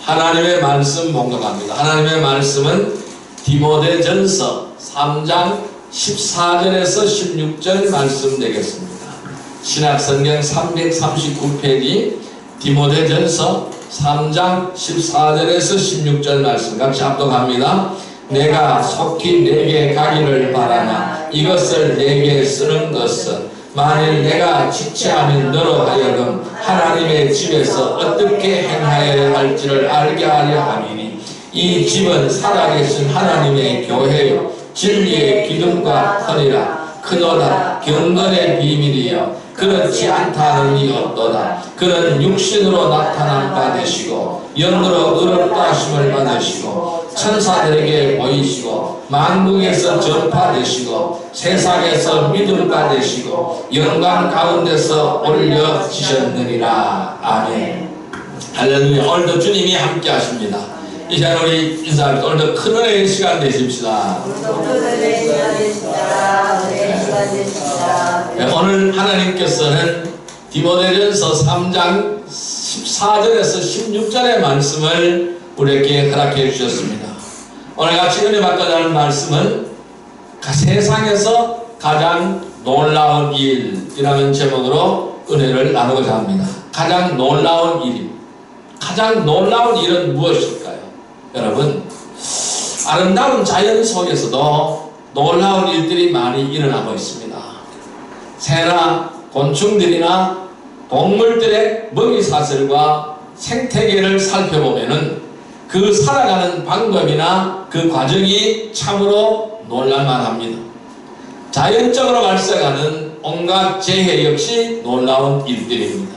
하나님의 말씀 봉독합니다. 하나님의 말씀은 디모데전서 3장 14절에서 16절 말씀 되겠습니다. 신약성경 339페이지 디모데전서 3장 14절에서 16절 말씀 같이 합독합니다. 내가 속히 내게 가기를 바라나 이것을 내게 쓰는 것은 만일 내가 지체하면 너로 하여금 하나님의 집에서 어떻게 행하여야 할지를 알게 하려 함이니 이 집은 살아계신 하나님의 교회요 진리의 기둥과 터니라. 크도다 경건의 비밀이여 그렇지 않다는 이 없도다. 그는 육신으로 나타난 바 되시고 영으로 의롭다 하심을 받으시고 천사들에게 보이시고 만국에서 전파되시고 세상에서 믿음 받으시고 영광 가운데서 올려지셨느니라. 아멘. 할렐루야. 오늘도 주님이 함께 하십니다. 이 시간 우리 인사합니다. 오늘도 큰 은혜의 시간 되십시다. 오늘 하나님께서는 디모데전서 3장 14절에서 16절의 말씀을 우리에게 허락해 주셨습니다. 오늘 같이 은혜 받고자 하는 말씀은 세상에서 가장 놀라운 일이라는 제목으로 은혜를 나누고자 합니다. 가장 놀라운 일. 가장 놀라운 일은 무엇일까요? 여러분, 아름다운 자연 속에서도 놀라운 일들이 많이 일어나고 있습니다. 새나 곤충들이나 동물들의 먹이사슬과 생태계를 살펴보면은 그 살아가는 방법이나 그 과정이 참으로 놀랄만합니다. 자연적으로 발생하는 온갖 재해 역시 놀라운 일들입니다.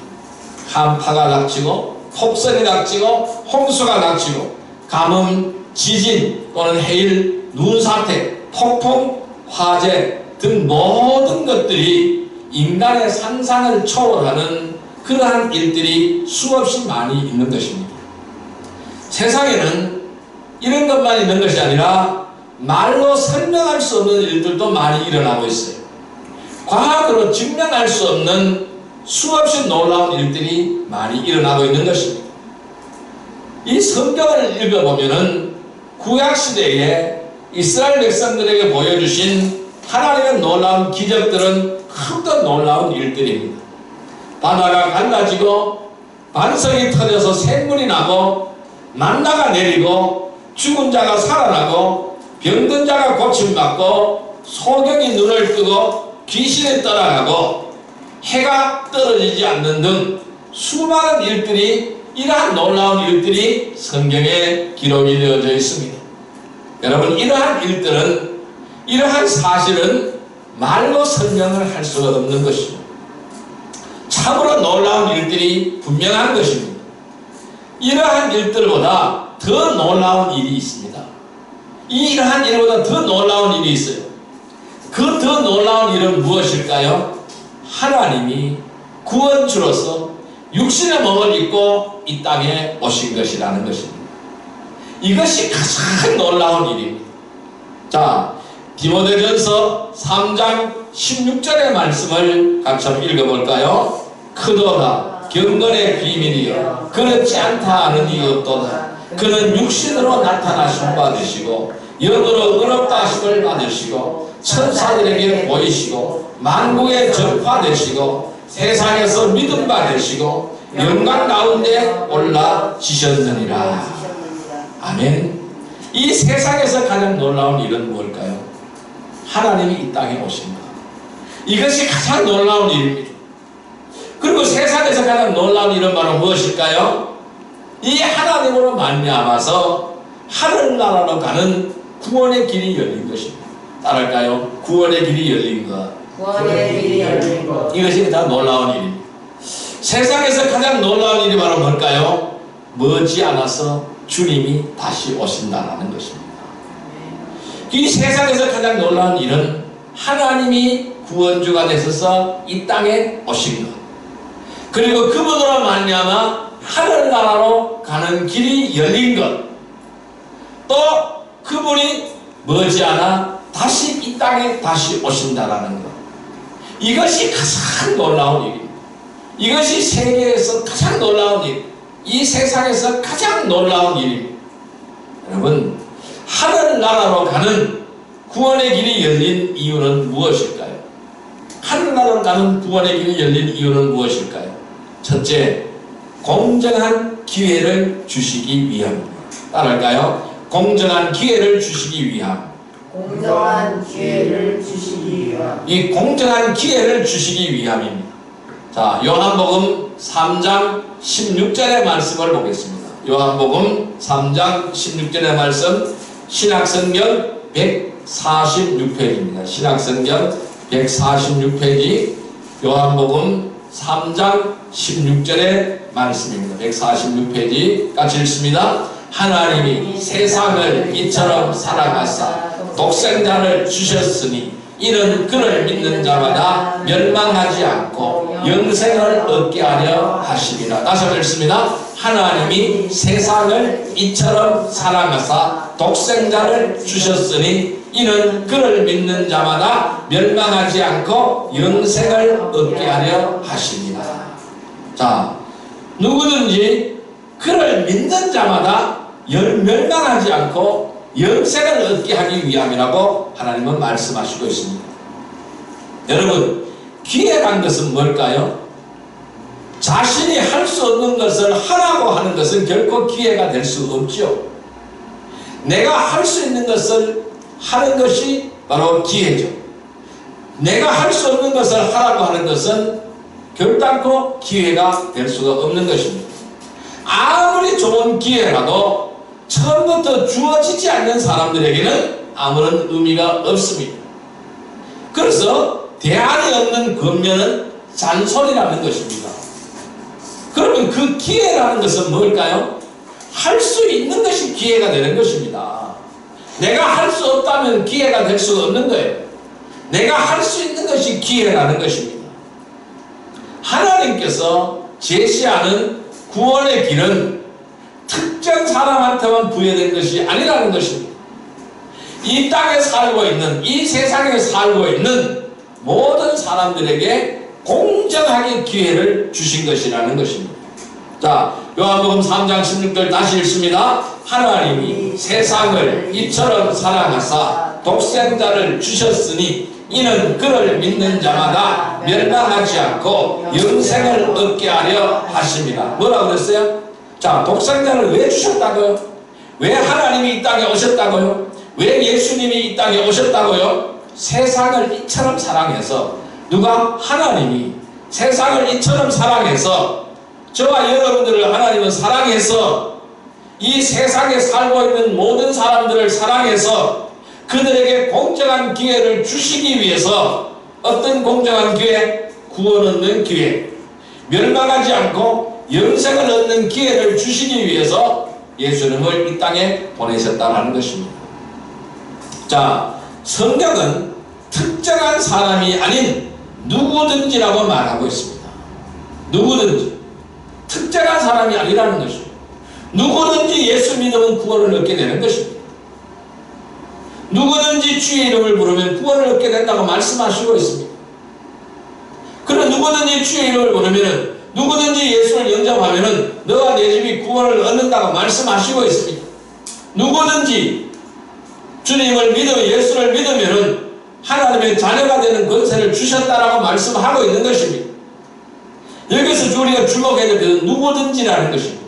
한파가 닥치고 폭설이 닥치고 홍수가 닥치고 가뭄, 지진 또는 해일, 눈사태, 폭풍, 화재 등 모든 것들이 인간의 상상을 초월하는 그러한 일들이 수없이 많이 있는 것입니다. 세상에는 이런 것만 있는 것이 아니라 말로 설명할 수 없는 일들도 많이 일어나고 있어요. 과학으로 증명할 수 없는 수없이 놀라운 일들이 많이 일어나고 있는 것입니다. 이 성경을 읽어보면은 구약시대에 이스라엘 백성들에게 보여주신 하나님의 놀라운 기적들은 크고 놀라운 일들입니다. 바다가 갈라지고 반석이 터져서 샘물이 나고 만나가 내리고 죽은 자가 살아나고 병든 자가 고침받고 소경이 눈을 뜨고 귀신이 떠나가고 해가 떨어지지 않는 등 수많은 일들이 이러한 놀라운 일들이 성경에 기록이 되어져 있습니다. 여러분, 이러한 일들은 이러한 사실은 말로 설명을 할 수가 없는 것입니다. 참으로 놀라운 일들이 분명한 것입니다. 이러한 일들보다 더 놀라운 일이 있습니다. 이러한 일보다 더 놀라운 일이 있어요. 그 더 놀라운 일은 무엇일까요? 하나님이 구원주로서 육신의 몸을 입고 이 땅에 오신 것이라는 것입니다. 이것이 가장 놀라운 일입니다. 자, 디모데전서 3장 16절의 말씀을 같이 한번 읽어볼까요? 크도다 경건의 비밀이여 그렇지 않다 하는 이 없도다. 그는 육신으로 나타나심 받으시고 영으로 의롭다 하심을 받으시고 천사들에게 보이시고 만국에 전파되시고 세상에서 믿음 받으시고 영광 가운데 올라지셨느니라. 아멘. 이 세상에서 가장 놀라운 일은 뭘까요? 하나님이 이 땅에 오신 것. 이것이 가장 놀라운 일입니다. 그리고 세상에서 가장 놀라운 일은 바로 무엇일까요? 이 하나님으로 말미암아서 하늘나라로 가는 구원의 길이 열린 것입니다. 따라할까요? 구원의 길이 열린 것. 구원의 길이 열린 것. 이것이 가장 놀라운 일입니다. 세상에서 가장 놀라운 일이 바로 뭘까요? 머지않아서 주님이 다시 오신다는 것입니다. 이 세상에서 가장 놀라운 일은 하나님이 구원주가 되셔서 이 땅에 오신 것, 그리고 그분으로 말미암아 하늘나라로 가는 길이 열린 것, 또 그분이 머지않아 다시 이 땅에 다시 오신다라는 것. 이것이 가장 놀라운 일입니다. 이것이 세계에서 가장 놀라운 일. 이 세상에서 가장 놀라운 일입니다. 여러분, 하늘나라로 가는 구원의 길이 열린 이유는 무엇일까요? 하늘나라로 가는 구원의 길이 열린 이유는 무엇일까요? 첫째, 공정한 기회를 주시기 위함입니다. 따라할까요? 공정한 기회를 주시기 위함. 공정한 기회를 주시기 위함. 이 공정한 기회를 주시기 위함입니다. 자, 요한복음 3장 16절의 말씀을 보겠습니다. 요한복음 3장 16절의 말씀, 신약성경 146페이지입니다. 신약성경 146페이지, 요한복음 3장 16절의 말씀입니다. 146페이지 같이 읽습니다. 하나님이 세상을 이처럼 사랑하사 독생자를 주셨으니 이는 그를 믿는 자마다 멸망하지 않고 영생을 얻게 하려 하심이라. 다시 한번 읽습니다. 하나님이 세상을 이처럼 사랑하사 독생자를 주셨으니 이는 그를 믿는 자마다 멸망하지 않고 영생을 얻게 하려 하십니다. 자, 누구든지 그를 믿는 자마다 멸망하지 않고 영생을 얻게 하기 위함이라고 하나님은 말씀하시고 있습니다. 여러분, 기회란 것은 뭘까요? 자신이 할 수 없는 것을 하라고 하는 것은 결코 기회가 될 수 없죠. 내가 할 수 있는 것을 하는 것이 바로 기회죠. 내가 할 수 없는 것을 하라고 하는 것은 결단코 기회가 될 수가 없는 것입니다. 아무리 좋은 기회라도 처음부터 주어지지 않는 사람들에게는 아무런 의미가 없습니다. 그래서 대안이 없는 권면은 잔소리라는 것입니다. 그러면 그 기회라는 것은 뭘까요? 할 수 있는 것이 기회가 되는 것입니다. 내가 할 수 없다면 기회가 될 수가 없는 거예요. 내가 할 수 있는 것이 기회라는 것입니다. 하나님께서 제시하는 구원의 길은 특정 사람한테만 부여된 것이 아니라는 것입니다. 이 땅에 살고 있는, 이 세상에 살고 있는 모든 사람들에게 공정하게 기회를 주신 것이라는 것입니다. 자, 요한복음 3장 16절 다시 읽습니다. 하나님이 세상을 이처럼 사랑하사 독생자를 주셨으니 이는 그를 믿는 자마다 멸망하지 않고 영생을 얻게 하려 하십니다. 뭐라고 그랬어요? 자, 독생자를 왜 주셨다고요? 왜 하나님이 이 땅에 오셨다고요? 왜 예수님이 이 땅에 오셨다고요? 세상을 이처럼 사랑해서, 누가? 하나님이 세상을 이처럼 사랑해서, 저와 여러분들을 하나님은 사랑해서 이 세상에 살고 있는 모든 사람들을 사랑해서 그들에게 공정한 기회를 주시기 위해서, 어떤 공정한 기회? 구원 얻는 기회, 멸망하지 않고 영생을 얻는 기회를 주시기 위해서 예수님을 이 땅에 보내셨다는 것입니다. 자, 성경은 특정한 사람이 아닌 누구든지라고 말하고 있습니다. 누구든지. 특정한 사람이 아니라는 것입니다. 누구든지 예수 믿으면 구원을 얻게 되는 것입니다. 누구든지 주의 이름을 부르면 구원을 얻게 된다고 말씀하시고 있습니다. 그럼 누구든지 주의 이름을 부르면, 누구든지 예수를 영접하면 너와 내 집이 구원을 얻는다고 말씀하시고 있습니다. 누구든지 주님을 믿으면, 예수를 믿으면 하나님의 자녀가 되는 권세를 주셨다라고 말씀하고 있는 것입니다. 여기서 우리가 주목해야 될 것은 누구든지라는 것입니다.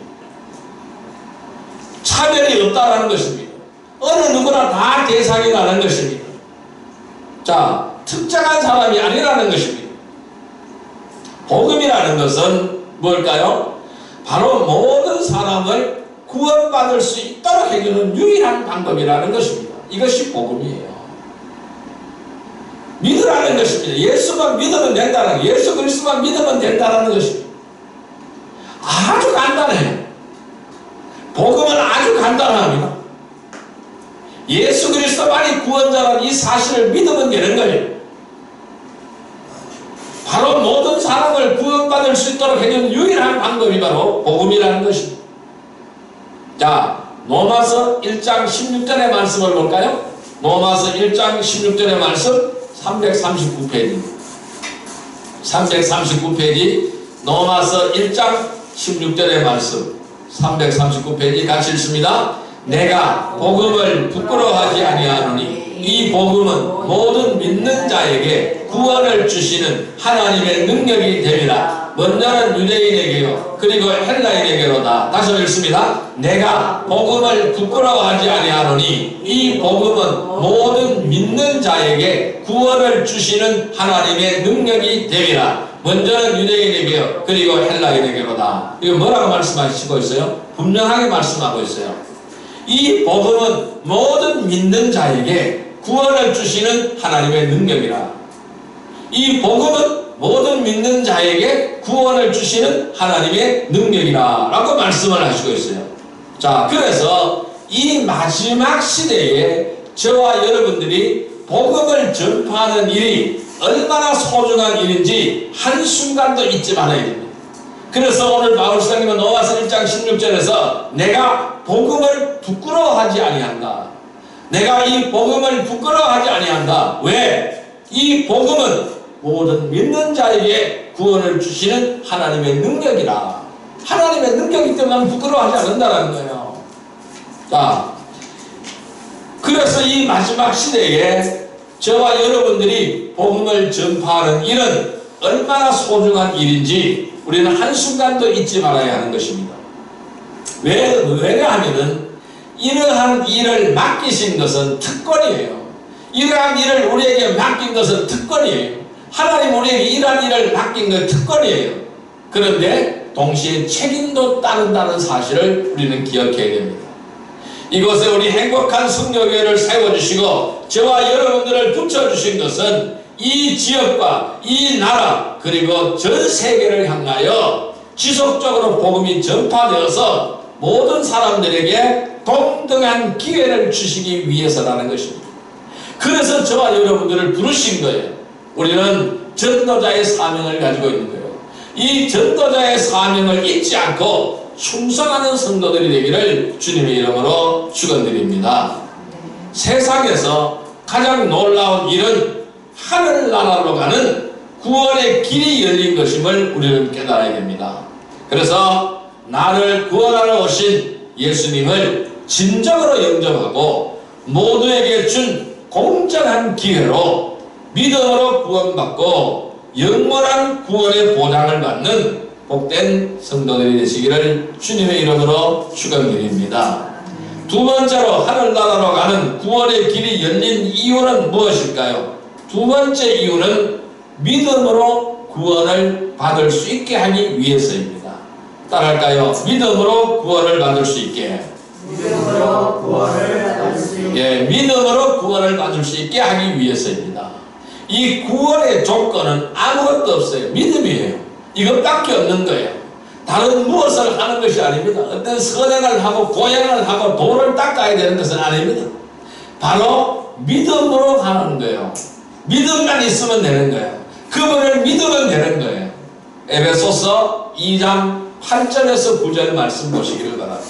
차별이 없다라는 것입니다. 어느 누구나 다 대상이라는 것입니다. 자, 특정한 사람이 아니라는 것입니다. 복음이라는 것은 뭘까요? 바로 모든 사람을 구원받을 수 있도록 해주는 유일한 방법이라는 것입니다. 이것이 복음이에요. 믿으라는 것입니다. 예수만 믿으면 된다는, 예수 그리스도만 믿으면 된다는 것입니다. 아주 간단해요. 복음은 아주 간단합니다. 예수 그리스도만이 구원자라는 이 사실을 믿으면 되는 거예요. 바로 모든 사람을 구원받을 수 있도록 해주는 유일한 방법이 바로 복음이라는 것입니다. 자, 로마서 1장 16절의 말씀을 볼까요? 로마서 1장 16절의 말씀 339페이지입니다. 339페이지 로마서 1장 16절의 말씀 339페이지 같이 읽습니다. 내가 복음을 부끄러워하지 아니하노니 이 복음은 모든 믿는 자에게 구원을 주시는 하나님의 능력이 됨이라. 먼저는 유대인에게요 그리고 헬라인에게로다. 다시 읽습니다. 내가 복음을 부끄러워하지 아니하노니 이 복음은 모든 믿는 자에게 구원을 주시는 하나님의 능력이 됨이라. 먼저는 유대인에게요 그리고 헬라인에게로다. 이거 뭐라고 말씀하시고 있어요? 분명하게 말씀하고 있어요. 이 복음은 모든 믿는 자에게 구원을 주시는 하나님의 능력이라. 이 복음은 모든 믿는 자에게 구원을 주시는 하나님의 능력이라 라고 말씀을 하시고 있어요. 자, 그래서 이 마지막 시대에 저와 여러분들이 복음을 전파하는 일이 얼마나 소중한 일인지 한순간도 잊지 말아야 됩니다. 그래서 오늘 바울사님은 로마서 1장 16절에서 내가 복음을 부끄러워하지 아니한다. 내가 이 복음을 부끄러워하지 아니한다. 왜? 이 복음은 모든 믿는 자에게 구원을 주시는 하나님의 능력이라. 하나님의 능력이기 때문에 부끄러워하지 않는다는 거예요. 자, 그래서 이 마지막 시대에 저와 여러분들이 복음을 전파하는 일은 얼마나 소중한 일인지 우리는 한순간도 잊지 말아야 하는 것입니다. 왜냐하면은 이러한 일을 맡기신 것은 특권이에요. 이러한 일을 우리에게 맡긴 것은 특권이에요. 하나님 우리에게 이러한 일을 맡긴 것은 특권이에요. 그런데 동시에 책임도 따른다는 사실을 우리는 기억해야 됩니다. 이곳에 우리 행복한 성교교회를 세워주시고 저와 여러분들을 붙여주신 것은 이 지역과 이 나라 그리고 전 세계를 향하여 지속적으로 복음이 전파되어서 모든 사람들에게 동등한 기회를 주시기 위해서라는 것입니다. 그래서 저와 여러분들을 부르신 거예요. 우리는 전도자의 사명을 가지고 있는 거예요. 이 전도자의 사명을 잊지 않고 충성하는 성도들이 되기를 주님의 이름으로 축원드립니다. 세상에서 가장 놀라운 일은 하늘나라로 가는 구원의 길이 열린 것임을 우리는 깨달아야 됩니다. 그래서 나를 구원하러 오신 예수님을 진정으로 영접하고 모두에게 준 공정한 기회로 믿음으로 구원받고 영원한 구원의 보장을 받는 복된 성도들이 되시기를 주님의 이름으로 축원드립니다. 두 번째로 하늘나라로 가는 구원의 길이 열린 이유는 무엇일까요? 두 번째 이유는 믿음으로 구원을 받을 수 있게 하기 위해서입니다. 따라할까요? 믿음으로 구원을 받을 수 있게. 믿음으로 구원을 받을 수 있게. 예, 믿음으로 구원을 받을 수 있게 하기 위해서입니다. 이 구원의 조건은 아무것도 없어요. 믿음이에요. 이것밖에 없는 거예요. 다른 무엇을 하는 것이 아닙니다. 어떤 선행을 하고 고행을 하고 도를 닦아야 되는 것은 아닙니다. 바로 믿음으로 가는 거예요. 믿음만 있으면 되는 거예요. 그분을 믿으면 되는 거예요. 에베소서 2장 8절에서 9절 말씀 보시기를 바랍니다.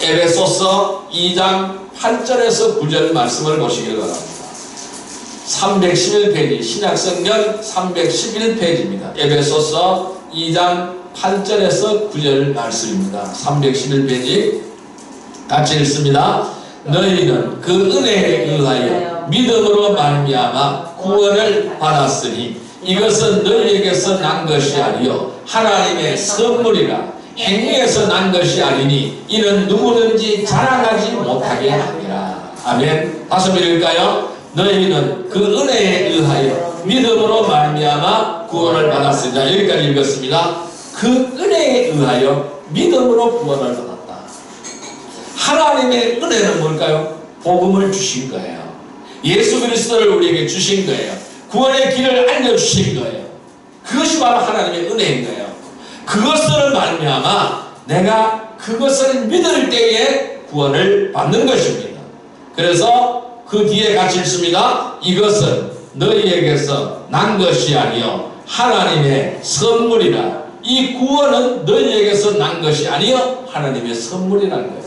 에베소서 2장 8절에서 9절 말씀을 보시기를 바랍니다. 311페이지 신약성경 311페이지입니다. 에베소서 2장 8절에서 9절 말씀입니다. 311페이지 같이 읽습니다. 너희는 그 은혜에 의하여 믿음으로 말미암아 구원을 받았으니 이것은 너희에게서 난 것이 아니요 하나님의 선물이라. 행위에서 난 것이 아니니 이는 누구든지 자랑하지 못하게 함이라. 아멘. 다시 한번 읽을까요? 너희는 그 은혜에 의하여 믿음으로 말미암아 구원을 받았으니. 여기까지 읽었습니다. 그 은혜에 의하여 믿음으로 구원을 받았다. 하나님의 은혜는 뭘까요? 복음을 주신 거예요. 예수 그리스도를 우리에게 주신 거예요. 구원의 길을 알려주신 거예요. 그것이 바로 하나님의 은혜인 거예요. 그것을 말미암아 내가 그것을 믿을 때에 구원을 받는 것입니다. 그래서 그 뒤에 같이 읽습니다. 이것은 너희에게서 난 것이 아니요 하나님의 선물이라. 이 구원은 너희에게서 난 것이 아니요 하나님의 선물이라는 거예요.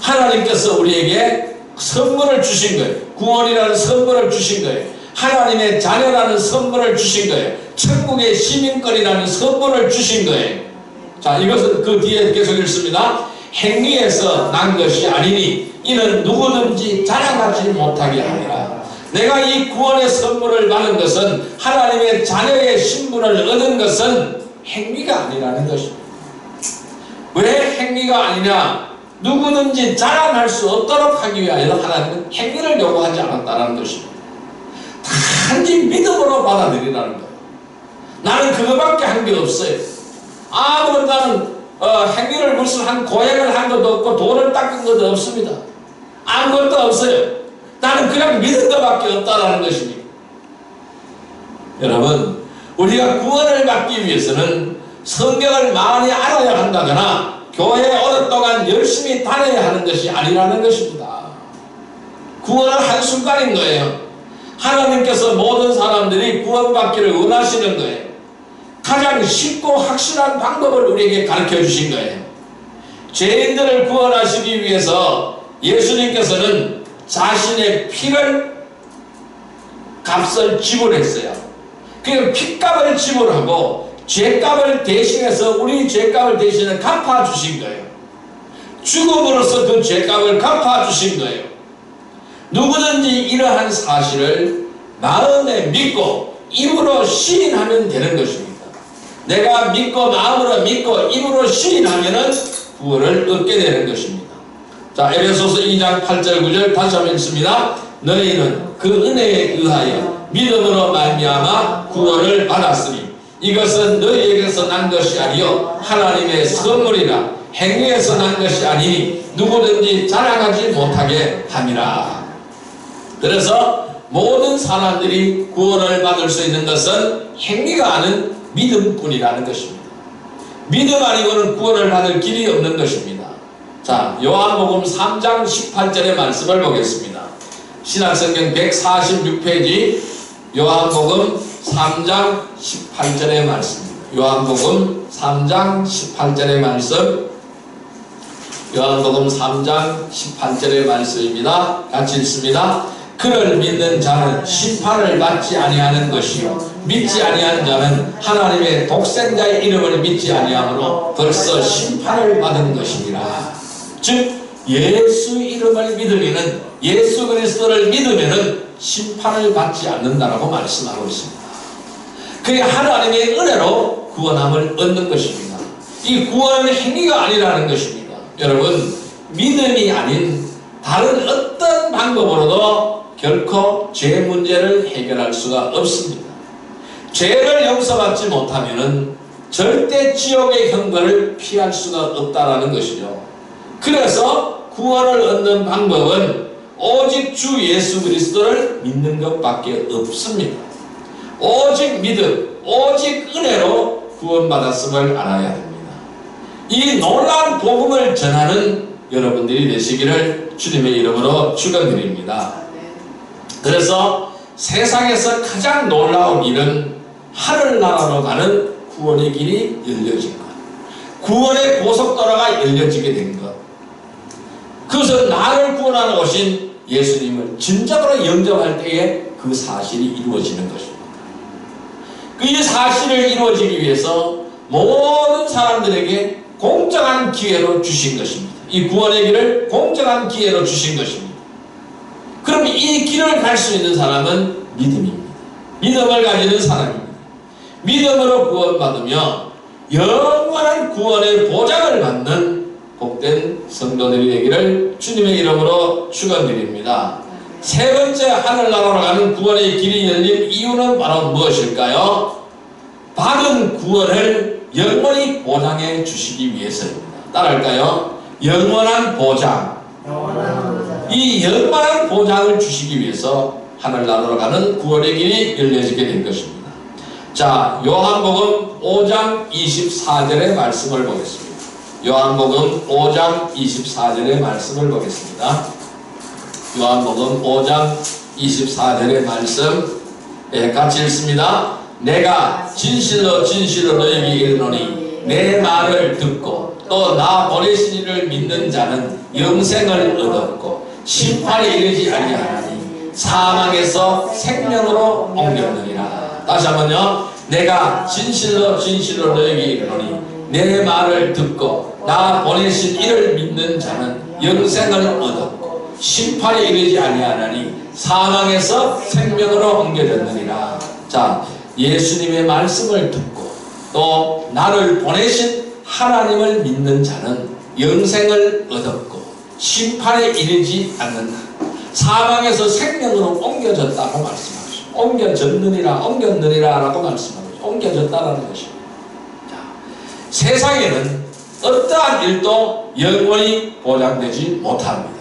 하나님께서 우리에게 선물을 주신 거예요. 구원이라는 선물을 주신 거예요. 하나님의 자녀라는 선물을 주신 거예요. 천국의 시민권이라는 선물을 주신 거예요. 자, 이것은 그 뒤에 계속 읽습니다. 행위에서 난 것이 아니니 이는 누구든지 자랑하지 못하게 하리라. 내가 이 구원의 선물을 받은 것은, 하나님의 자녀의 신분을 얻은 것은 행위가 아니라는 것입니다. 왜 행위가 아니냐? 누구든지 자랑할 수 없도록 하기 위하여 하나님은 행위를 요구하지 않았다는 것입니다. 단지 믿음으로 받아들이라는 거예요. 나는 그거밖에 한 게 없어요. 아무런 나는 행위를 무슨 한 고행을 한 것도 없고 돈을 닦은 것도 없습니다. 아무것도 없어요. 나는 그냥 믿은 것밖에 없다라는 것입니다. 여러분, 우리가 구원을 받기 위해서는 성경을 많이 알아야 한다거나 교회에 오랫동안 열심히 다녀야 하는 것이 아니라는 것입니다. 구원은 한순간인 거예요. 하나님께서 모든 사람들이 구원받기를 원하시는 거예요. 가장 쉽고 확실한 방법을 우리에게 가르쳐 주신 거예요. 죄인들을 구원하시기 위해서 예수님께서는 자신의 피를 값을 지불했어요. 그 피값을 지불하고 죄값을 대신해서 우리 죄값을 대신해 갚아주신 거예요. 죽음으로써 그 죄값을 갚아주신 거예요. 누구든지 이러한 사실을 마음에 믿고 입으로 시인하면 되는 것입니다. 내가 믿고 마음으로 믿고 입으로 시인하면 구원을 얻게 되는 것입니다. 자, 에베소서 2장 8절 9절 다시 한번 읽습니다. 너희는 그 은혜에 의하여 믿음으로 말미암아 구원을 받았으니 이것은 너희에게서 난 것이 아니요 하나님의 선물이라. 행위에서 난 것이 아니니 누구든지 자랑하지 못하게 함이라. 그래서 모든 사람들이 구원을 받을 수 있는 것은 행위가 아닌 믿음뿐이라는 것입니다. 믿음 아니고는 구원을 받을 길이 없는 것입니다. 자, 요한복음 3장 18절의 말씀을 보겠습니다. 신약성경 146페이지 요한복음 3장 18절의 말씀입니다. 요한복음 3장 18절의 말씀, 요한복음 3장 18절의 말씀입니다. 같이 읽습니다. 그를 믿는 자는 심판을 받지 아니하는 것이요 믿지 아니하는 자는 하나님의 독생자의 이름을 믿지 아니하므로 벌써 심판을 받은 것이니라. 즉 예수 이름을 믿으면은, 예수 그리스도를 믿으면은 심판을 받지 않는다라고 말씀하고 있습니다. 그게 하나님의 은혜로 구원함을 얻는 것입니다. 이 구원은 행위가 아니라는 것입니다. 여러분, 믿음이 아닌 다른 어떤 방법으로도 결코 죄 문제를 해결할 수가 없습니다. 죄를 용서받지 못하면은 절대 지옥의 형벌을 피할 수가 없다라는 것이죠. 그래서 구원을 얻는 방법은 오직 주 예수 그리스도를 믿는 것밖에 없습니다. 오직 믿음, 오직 은혜로 구원받았음을 알아야 합니다. 이 놀라운 복음을 전하는 여러분들이 되시기를 주님의 이름으로 축원드립니다. 그래서 세상에서 가장 놀라운 일은 하늘나라로 가는 구원의 길이 열려진 것, 구원의 고속도로가 열려지게 된 것, 그것은 나를 구원하러 오신 예수님을 진정으로 영접할 때에 그 사실이 이루어지는 것입니다. 그 사실을 이루어지기 위해서 모든 사람들에게 공정한 기회로 주신 것입니다. 이 구원의 길을 공정한 기회로 주신 것입니다. 그럼 이 길을 갈 수 있는 사람은 믿음입니다. 믿음을 가지는 사람입니다. 믿음으로 구원받으며 영원한 구원의 보장을 받는 복된 성도들이 되기를 주님의 이름으로 축원드립니다. 세 번째, 하늘나라로 가는 구원의 길이 열린 이유는 바로 무엇일까요? 받은 구원을 영원히 보장해 주시기 위해서입니다. 따라할까요? 영원한 보장. 이 영원한 보장을 주시기 위해서 하늘나라로 가는 구원의 길이 열려지게 된 것입니다. 자, 요한복음 5장 24절의 말씀을 보겠습니다. 요한복음 5장 24절의 말씀을 보겠습니다. 요한복음 5장 24절의 말씀, 같이 읽습니다. 내가 진실로 진실로 너희에게 이르노니 내 말을 듣고 또 나 보내신 이를 믿는 자는 영생을 얻었고 심판에 이르지 아니하나니 사망에서 생명으로 옮겼느니라. 다시 한번요. 내가 진실로 진실로 너희에게 이르노니 내 말을 듣고 나 보내신 이를 믿는 자는 영생을 얻었고 심판에 이르지 아니하나니 사망에서 생명으로 옮겨졌느니라. 자, 예수님의 말씀을 듣고 또 나를 보내신 하나님을 믿는 자는 영생을 얻었고 심판에 이르지 않는다. 사망에서 생명으로 옮겨졌다고 말씀하시죠. 옮겼느니라 라고 말씀하죠. 옮겨졌다라는 것입니다. 자, 세상에는 어떠한 일도 영원히 보장되지 못합니다.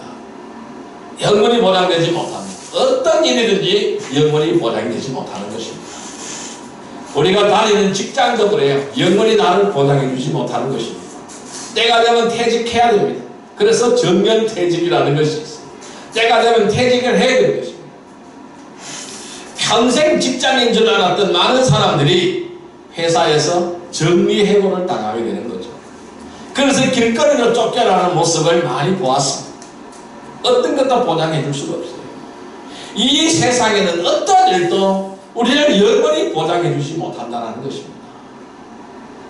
영원히 보장되지 못합니다. 어떤 일이든지 영원히 보장되지 못하는 것입니다. 우리가 다니는 직장도 그래요. 영원히 나를 보장해 주지 못하는 것입니다. 때가 되면 퇴직해야 됩니다. 그래서 정년퇴직이라는 것이 있어요. 때가 되면 퇴직을 해야 되는 것입니다. 평생 직장인 줄 알았던 많은 사람들이 회사에서 정리해고를 당하게 되는 거죠. 그래서 길거리로 쫓겨나는 모습을 많이 보았습니다. 어떤 것도 보장해 줄 수가 없어요. 이 세상에는 어떤 일도 우리를 영원히 보장해 주지 못한다는 것입니다.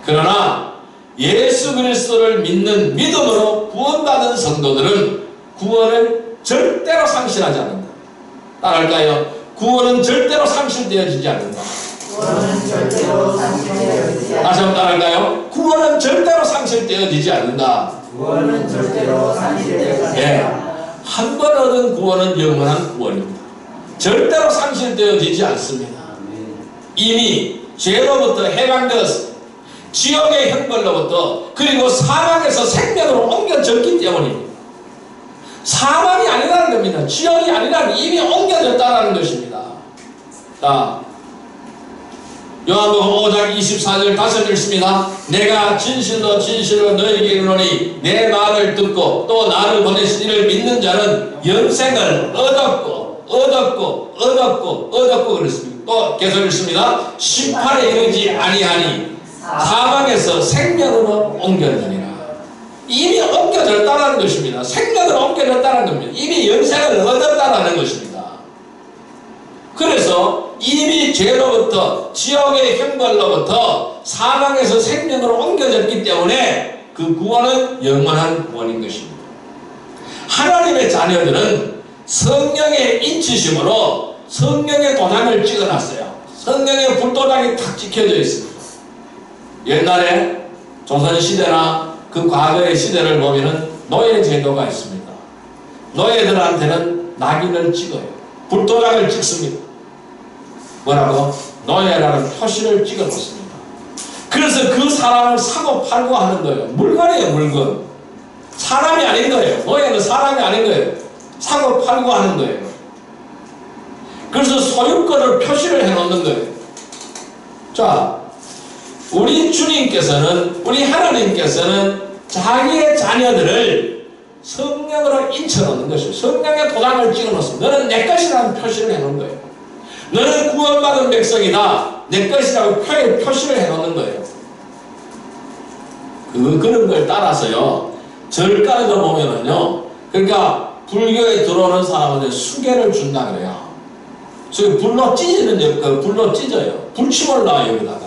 그러나 예수 그리스도를 믿는 믿음으로 구원받은 성도들은 구원을 절대로 상실하지 않는다. 따라할까요? 구원은 절대로 상실되어지지 않는다. 구원은 절대로 상실되어지지 않는다. 다시 한번 따라할까요? 구원은 절대로 상실되어지지 않는다. 구원은 절대로 상실되어지지 예. 않는다. 한 번 얻은 구원은 영원한 구원입니다. 절대로 상실되어지지 않습니다. 이미 죄로부터 해방되었습니다. 지옥의 형벌로부터 그리고 사망에서 생명으로 옮겨졌기 때문입니다. 사망이 아니라는 겁니다. 지옥이 아니라는 이미 옮겨졌다는 것입니다. 자, 요한복음 5장 24절 다시 읽습니다. 내가 진실로 진실로 너에게 이르노니 내 말을 듣고 또 나를 보내신 이를 믿는 자는 영생을 얻었고 그랬습니다. 또 계속 읽습니다. 심판에 이르지 아니하니 사망에서 생명으로 옮겨지니라. 이미 옮겨졌다는 것입니다. 생명으로 옮겨졌다는 겁니다. 이미 영생을 얻었다는 것입니다. 그래서 이미 죄로부터 지옥의 형벌로부터 사망에서 생명으로 옮겨졌기 때문에 그 구원은 영원한 구원인 것입니다. 하나님의 자녀들은 성령의 인치심으로 성령의 도장을 찍어놨어요. 성령의 불도장이 탁 찍혀져 있습니다. 옛날에 조선시대나 그 과거의 시대를 보면은 노예 제도가 있습니다. 노예들한테는 낙인을 찍어요. 불도장을 찍습니다. 뭐라고? 노예라는 표시를 찍어 놓습니다. 그래서 그 사람을 사고 팔고 하는 거예요. 물건이에요, 물건. 사람이 아닌 거예요. 노예는 사람이 아닌 거예요. 사고 팔고 하는 거예요. 그래서 소유권을 표시를 해 놓는 거예요. 자, 우리 주님께서는, 우리 하나님께서는 자기의 자녀들을 성령으로 인쳐 놓는 것이에요. 성령의 도장을 찍어 놓습니다. 너는 내 것이라는 표시를 해 놓은 거예요. 너는 구원받은 백성이다. 내 것이라고 표시를 해 놓는 거예요. 그런 걸 따라서요, 절간에도 보면은요, 그러니까 불교에 들어오는 사람한테 수계를 준다 그래요. 저기 불로 찢어요. 불침을 놔요, 여기다가.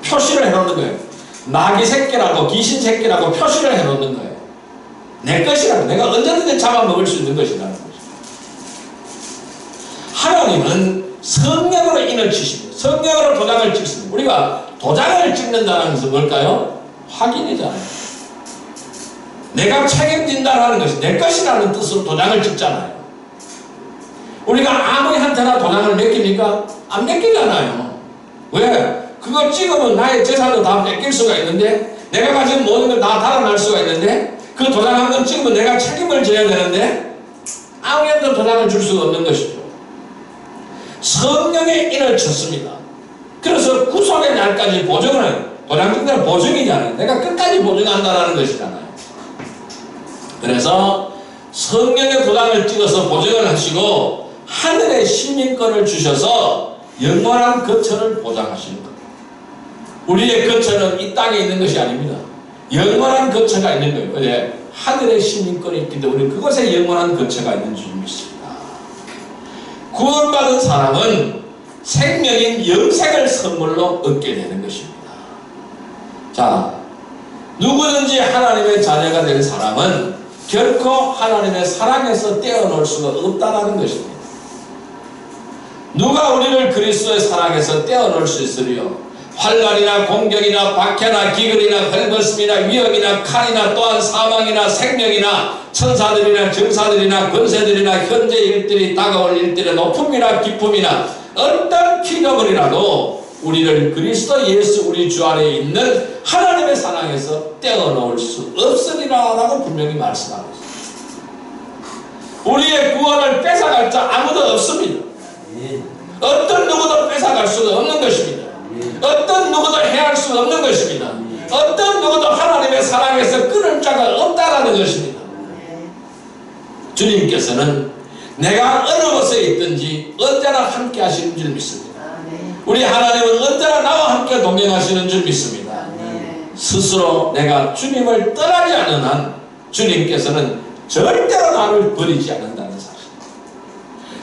표시를 해 놓는 거예요. 마귀 새끼라고, 귀신 새끼라고 표시를 해 놓는 거예요. 내 것이라고. 내가 언제든지 잡아먹을 수 있는 것이라는 거죠. 하나님은 성령으로 인을 치십니다. 성령으로 도장을 찍습니다. 우리가 도장을 찍는다는 것은 뭘까요? 확인이잖아요. 내가 책임진다라는 것이 내 것이라는 뜻으로 도장을 찍잖아요. 우리가 아무리 한테나 도장을 맡깁니까? 안 맡기잖아요. 왜? 그거 찍으면 나의 재산도 다 뺏길 수가 있는데, 내가 가진 모든 걸 다 달아날 수가 있는데, 그 도장 한 번 찍으면 내가 책임을 져야 되는데 아무한테도 도장을 줄 수가 없는 것이죠. 성령의 인을 쳤습니다. 그래서 구속의 날까지 보증을 해요. 도장 찍는 건 보증이잖아요. 내가 끝까지 보증한다는 것이잖아요. 그래서 성령의 도장을 찍어서 보증을 하시고 하늘의 시민권을 주셔서 영원한 거처를 보장하시는 겁니다. 우리의 거처는 이 땅에 있는 것이 아닙니다. 영원한 거처가 있는 거예요. 왜? 하늘의 시민권이 있기 때문에 그것에 영원한 거처가 있는 줄 믿습니다. 구원받은 사람은 생명인 영생을 선물로 얻게 되는 것입니다. 자, 누구든지 하나님의 자녀가 된 사람은 결코 하나님의 사랑에서 떼어놓을 수가 없다는 것입니다. 누가 우리를 그리스도의 사랑에서 떼어놓을 수 있으리요? 환난이나 공경이나 박해나 기근이나 헐벗음이나 위험이나 칼이나 또한 사망이나 생명이나 천사들이나 정사들이나 권세들이나 현재 일들이 다가올 일들의 높음이나 기쁨이나 어떤 피조물이라도 우리를 그리스도 예수 우리 주 안에 있는 하나님의 사랑에서 떼어놓을 수 없으리라 라고 분명히 말씀하고 있습니다. 우리의 구원을 뺏어갈 자 아무도 없습니다. 어떤 누구도 뺏어갈 수가 없는 것입니다. 어떤 누구도 해할 수 없는 것입니다. 어떤 누구도 하나님의 사랑에서 끊을 자가 없다라는 것입니다. 주님께서는 내가 어느 곳에 있든지 언제나 함께 하시는 줄 믿습니다. 우리 하나님은 언제나 나와 함께 동행하시는 줄 믿습니다. 스스로 내가 주님을 떠나지 않는 한 주님께서는 절대로 나를 버리지 않는다는 사실.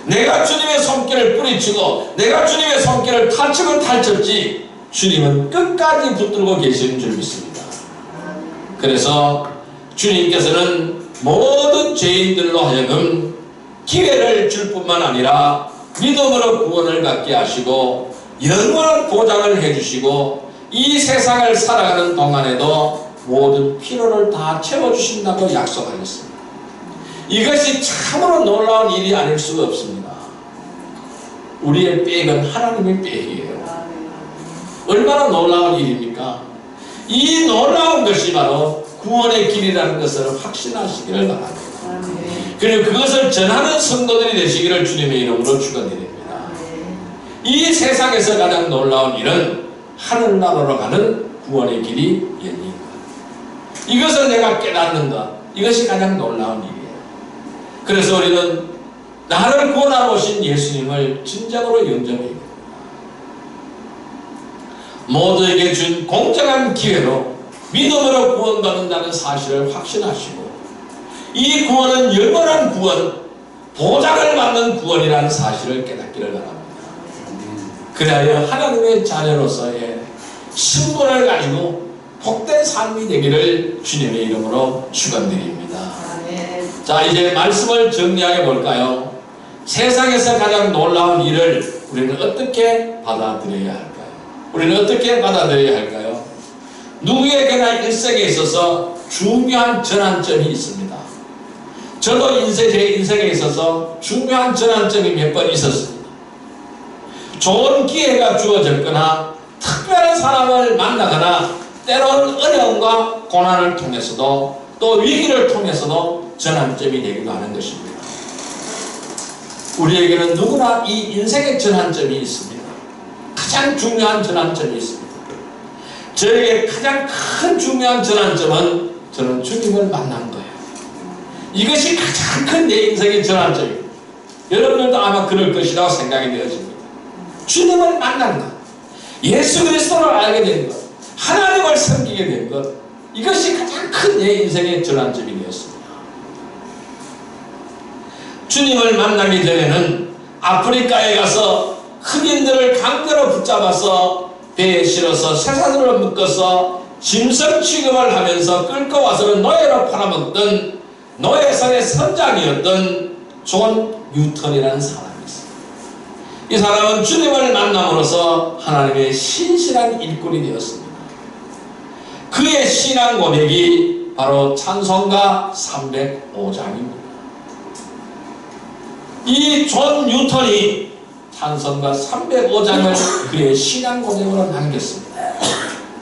내가 주님의 손길을 뿌리치고 내가 주님의 손길을 탈치고 탈쳤지 주님은 끝까지 붙들고 계시는 줄 믿습니다. 그래서 주님께서는 모든 죄인들로 하여금 기회를 줄 뿐만 아니라 믿음으로 구원을 갖게 하시고 영원한 보장을 해주시고 이 세상을 살아가는 동안에도 모든 필요를 다 채워주신다고 약속하셨습니다. 이것이 참으로 놀라운 일이 아닐 수가 없습니다. 우리의 백은 하나님의 백이에요. 얼마나 놀라운 일입니까? 이 놀라운 것이 바로 구원의 길이라는 것을 확신하시기를 바랍니다. 그리고 그것을 전하는 성도들이 되시기를 주님의 이름으로 축원드립니다. 이 세상에서 가장 놀라운 일은 하늘나라로 가는 구원의 길이 열린 것. 이것을 내가 깨닫는 것, 이것이 가장 놀라운 일이에요. 그래서 우리는 나를 구원하러 오신 예수님을 진정으로 영접해야 됩니다. 모두에게 준 공정한 기회로 믿음으로 구원받는다는 사실을 확신하시고 이 구원은 영원한 구원, 보장을 받는 구원이라는 사실을 깨닫기를 바랍니다. 그래야 하나님의 자녀로서의 신분을 가지고 복된 삶이 되기를 주님의 이름으로 축원드립니다. 자, 이제 말씀을 정리해 볼까요? 세상에서 가장 놀라운 일을 우리는 어떻게 받아들여야 할까요? 우리는 어떻게 받아들여야 할까요? 누구에게나 일생에 있어서 중요한 전환점이 있습니다. 저도 제 인생에 있어서 중요한 전환점이 몇 번 있었습니다. 좋은 기회가 주어졌거나 특별한 사람을 만나거나 때로는 어려움과 고난을 통해서도 또 위기를 통해서도 전환점이 되기도 하는 것입니다. 우리에게는 누구나 이 인생의 전환점이 있습니다. 가장 중요한 전환점이 있습니다. 저에게 가장 큰 중요한 전환점은 저는 주님을 만난 거예요. 이것이 가장 큰 내 인생의 전환점입니다. 여러분들도 아마 그럴 것이라고 생각이 되어집니다. 주님을 만난 것, 예수 그리스도를 알게 된 것, 하나님을 섬기게 된 것, 이것이 가장 큰 내 인생의 전환점이 되었습니다. 주님을 만나기 전에는 아프리카에 가서 흑인들을 강제로 붙잡아서 배에 실어서 쇠사슬을 묶어서 짐승 취급을 하면서 끌고 와서는 노예로 팔아먹던 노예선의 선장이었던 존 뉴턴이라는 사람이 있습니다. 이 사람은 주님을 만남으로써 하나님의 신실한 일꾼이 되었습니다. 그의 신앙 고백이 바로 찬송가 305장입니다. 이 존 뉴턴이 찬송가 305장을 그의 신앙 고백으로 남겼습니다.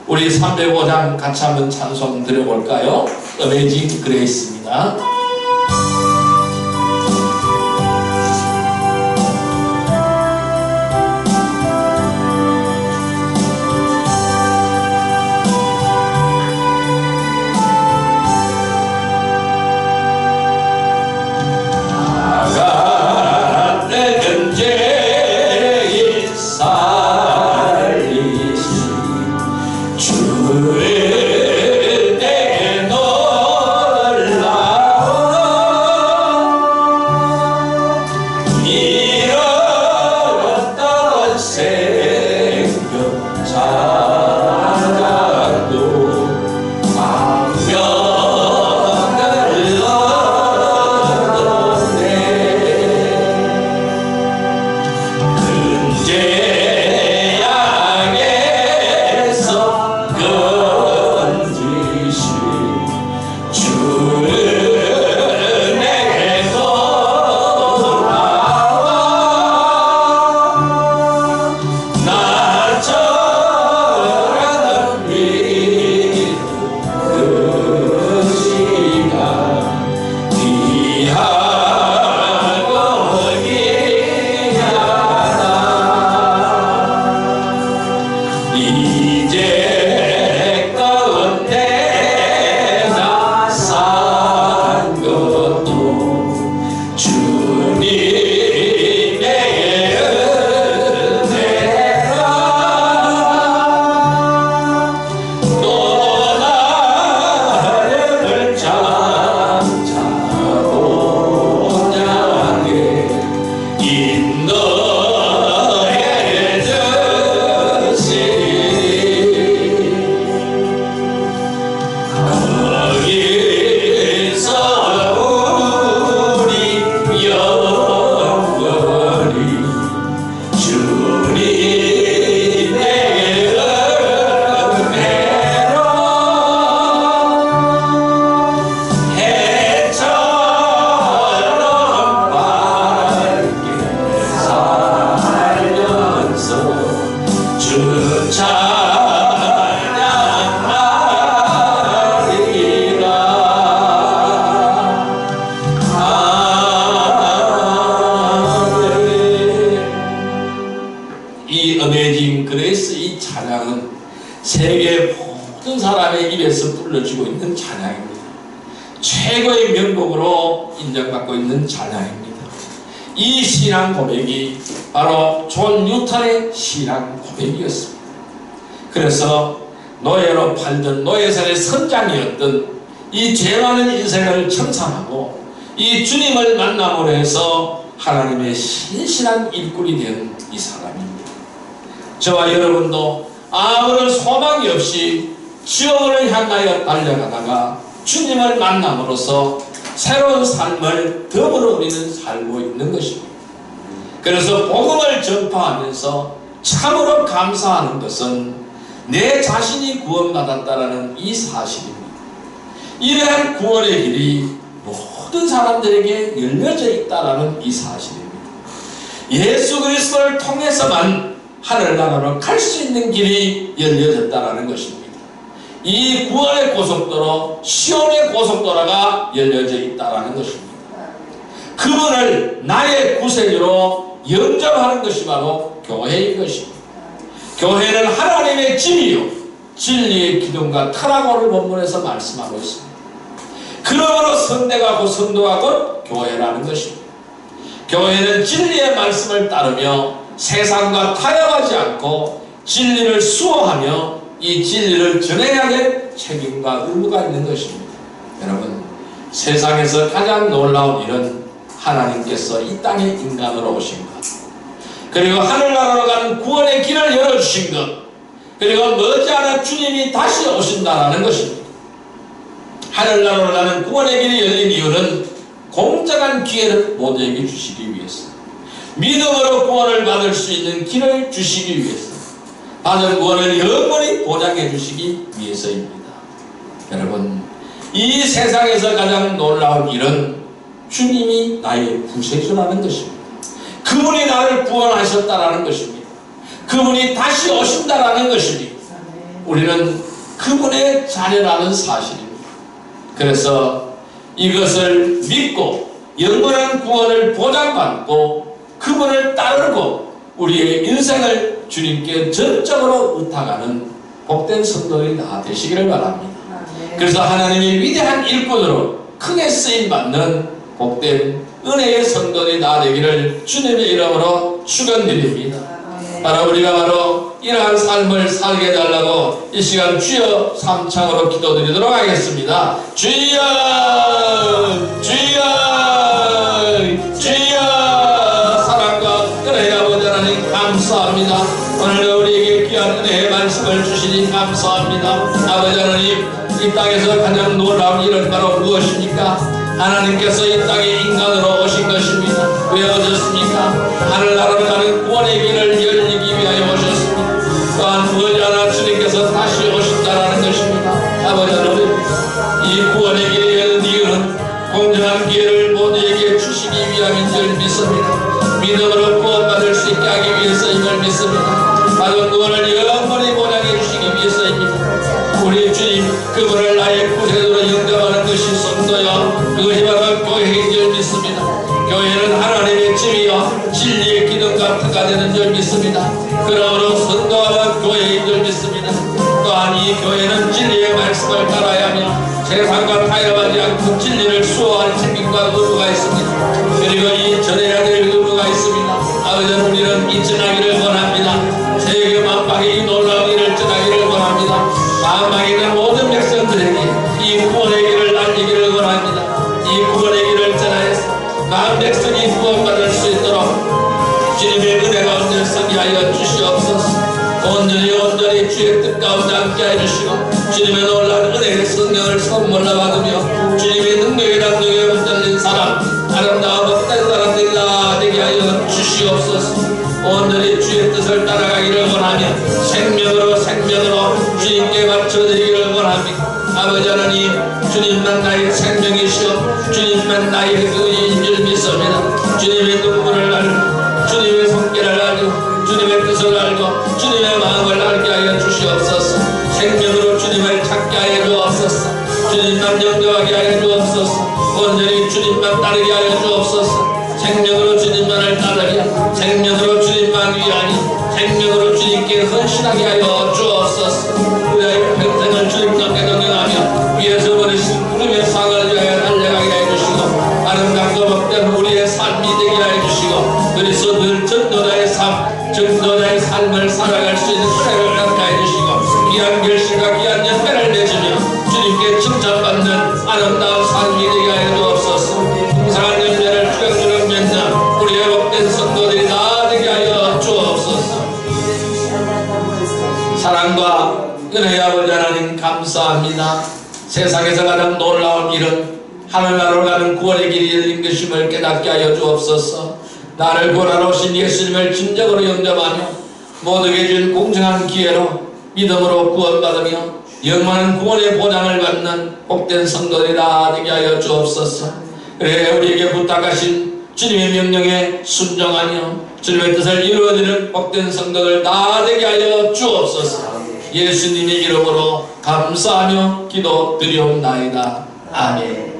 우리 305장 같이 한번 찬송 드려볼까요? 어메이징 그레이스입니다. 주의 내 놀라 불러지고 있는 찬양입니다. 최고의 명곡으로 인정받고 있는 찬양입니다. 이 신앙 고백이 바로 존 뉴턴의 신앙 고백이었습니다. 그래서 노예로 팔던 노예살의 선장이었던 이 죄 많은 인생을 청산하고 이 주님을 만남으로 해서 하나님의 신실한 일꾼이 된 이 사람입니다. 저와 여러분도 아무런 소망이 없이 지옥을 향하여 달려가다가 주님을 만남으로써 새로운 삶을 더불어 우리는 살고 있는 것입니다. 그래서 복음을 전파하면서 참으로 감사하는 것은 내 자신이 구원받았다라는 이 사실입니다. 이러한 구원의 길이 모든 사람들에게 열려져 있다라는 이 사실입니다. 예수 그리스도를 통해서만 하늘나라로 갈 수 있는 길이 열려졌다라는 것입니다. 이 구원의 고속도로, 시온의 고속도로가 열려져 있다라는 것입니다. 그분을 나의 구세주로 영접하는 것이 바로 교회인 것입니다. 교회는 하나님의 집이요 진리의 기둥과 타라고를 본문에서 말씀하고 있습니다. 그러므로 성대가 곧 성도가 곧 교회라는 것입니다. 교회는 진리의 말씀을 따르며 세상과 타협하지 않고 진리를 수호하며 이 진리를 전해야 될 책임과 의무가 있는 것입니다. 여러분, 세상에서 가장 놀라운 일은 하나님께서 이 땅에 인간으로 오신 것, 그리고 하늘나라로 가는 구원의 길을 열어주신 것, 그리고 머지않아 주님이 다시 오신다는 것입니다. 하늘나라로 가는 구원의 길이 열린 이유는 공정한 기회를 모두에게 주시기 위해서, 믿음으로 구원을 받을 수 있는 길을 주시기 위해서, 받은 구원을 영원히 보장해 주시기 위해서입니다. 여러분, 이 세상에서 가장 놀라운 일은 주님이 나의 구세주라는 것입니다. 그분이 나를 구원하셨다라는 것입니다. 그분이 다시 오신다라는 것입니다. 우리는 그분의 자녀라는 사실입니다. 그래서 이것을 믿고 영원한 구원을 보장받고 그분을 따르고 우리의 인생을 주님께 전적으로 의탁하는 복된 성도들이 다 되시기를 바랍니다. 그래서 하나님의 위대한 일꾼으로 크게 쓰임받는 복된 은혜의 성도들이 다 되기를 주님의 이름으로 축원드립니다. 바로 우리가 바로 이러한 삶을 살게 해달라고 이 시간 주여 삼창으로 기도드리도록 하겠습니다. 주여 주여 주여. 사랑과 은혜의 아버지 하나님 감사합니다. 오늘 우리에게 귀한 은혜의 말씀을 주시니 감사합니다. 아버지 하나님, 이 땅에서 가장 놀라운 일은 바로 무엇입니까? 하나님께서 이 땅에 인간으로 오신 것입니다. 왜 오셨습니까? 하늘나라로 가는 구원의 길을 열리기 위하여 오셨습니다. 또한 머지않아 주님께서 다시 오신다라는 것입니다. 아버지 하나님, 이 구원의 길이 열린 이유는 공정한 기회를 모두에게 주시기 위함인 줄 믿습니다. 믿음으로 구원받을 수 있게 하기 위해서임을 믿습니다. 받은 구원을 영원히 보장해 주시기 위해서입니다. 우리 주님, 그분을 나의 구세주로 영접하는 것이 성도요, 그것이 바로 교회인 줄 믿습니다. 교회는 하나님의 집이요 진리의 기둥과 터가 되는 줄 믿습니다. 그러므로 성도와 교회인 줄 믿습니다. 또한 이 교회는 진리의 말씀을 따라야 하며 세상과 타협하지 않고 진리를 수호할 책임과 의무가 있습니다. 그리고 이 전해야 될 의무가 있습니다. 아버지, 우리는 이 전하기를 원합니다. 세계 만방에 이 놀라운 일을 전하기를 원합니다. 만방에 있는 모든 백성들에게 이 구원의 길을 알리기를 원합니다. 이 구원의 길을 전하여서 만 백성이 구원받을 수 있도록 주님의 은혜 가운데 서게 하여 주시옵소서. 온전히 주의 뜻 가운데 함께 해주시고 주님의 놀라운 은혜의 성령을 선물로 받으며 주님의 능력에 붙들린 사람, 아름다운 복된 사람들이 다 되게 하여 주시옵소서. 온전히 주의 뜻을 따라가기를 원하며 생명으로 주님께 맞춰드리기를 원합니다. 아버지 하나님, 주님만 나의 생명이시오 주님만 나의 의인 줄 믿습니다. 주님의 눈물을 알고 주님의 손길을 알고 주님의 뜻을 알고 주님의 마음을 알게 하여 주시옵소서. 생명으로 주님을 찾게 하여 주옵소서. 주님만 영접하게 하여 주옵소서. 온전히 주님만 따르게 하여 주옵소서. 생명으로 주님만을 따르게, 생명으로 주님만 위하니, 생명으로 주님께 헌신하게 하여 주옵소서. 우리의 평생을 주님 앞에 경영하며 감사합니다. 세상에서 가장 놀라운 일은 하늘나라로 가는 구원의 길이 열린 것임을 깨닫게 하여 주옵소서. 나를 구원하러 오신 예수님을 진정으로 영접하며 모두에게 준 공정한 기회로 믿음으로 구원받으며 영원한 구원의 보장을 받는 복된 성도들이 다 되게 하여 주옵소서. 그래 우리에게 부탁하신 주님의 명령에 순종하며 주님의 뜻을 이루어지는 복된 성도들 다 되게 하여 주옵소서. 예수님의 이름으로 감사하며 기도드리옵나이다. 아멘.